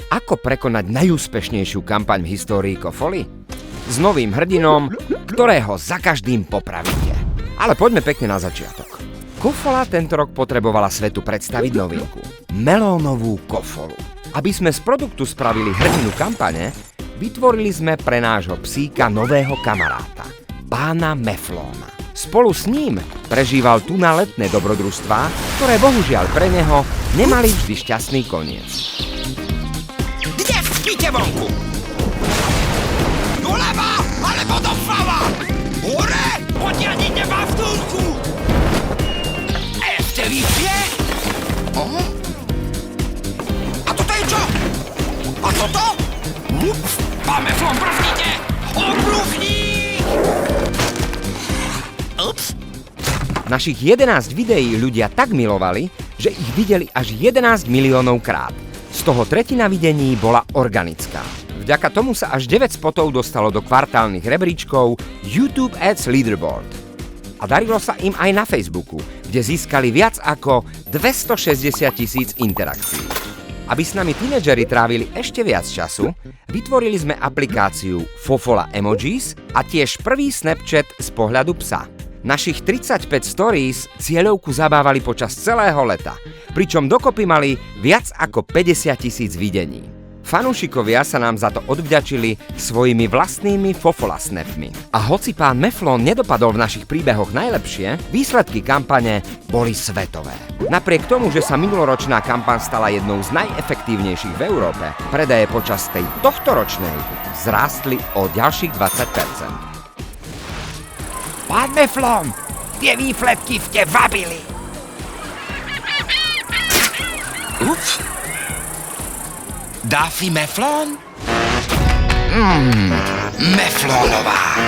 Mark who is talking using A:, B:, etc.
A: Ako prekonať najúspešnejšiu kampaň v histórii Kofoly? S novým hrdinom, ktorého za každým popravíte. Ale poďme pekne na začiatok. Kofola tento rok potrebovala svetu predstaviť novinku. Melónovú kofolu. Aby sme z produktu spravili hrdinu kampane, vytvorili sme pre nášho psíka nového kamaráta, pána Meflóna. Spolu s ním prežíval tu na letné dobrodružstvá, ktoré bohužiaľ pre neho nemali vždy šťastný koniec.
B: Kde spíte vonku? Doľava alebo doprava? Hore! Potiahnite ma v túlku! Ešte vyššie? A toto je čo? A toto? Ups! Pán Meflón, brzdite! Obruchník! Ups!
A: Našich 11 videí ľudia tak milovali, že ich videli až 11 miliónov krát. Z toho tretina videní bola organická. Vďaka tomu sa až 9 spotov dostalo do kvartálnych rebríčkov YouTube Ads Leaderboard. A darilo sa im aj na Facebooku, kde získali viac ako 260 000 interakcií. Aby s nami tínedžeri trávili ešte viac času, vytvorili sme aplikáciu Fofola Emojis a tiež prvý Snapchat z pohľadu psa. Našich 35 stories cieľovku zabávali počas celého leta, pričom dokopy mali viac ako 50 000 videní. Fanúšikovia sa nám za to odvďačili svojimi vlastnými Fofola snapmi. A hoci pán Meflón nedopadol v našich príbehoch najlepšie, výsledky kampane boli svetové. Napriek tomu, že sa minuloročná kampaň stala jednou z najefektívnejších v Európe, predaje počas tej tohtoročnej vzrástli o ďalších 20%.
B: Pán Meflón, tie výfletky ste vabili. Ups. Daffy Meflón? Meflónová.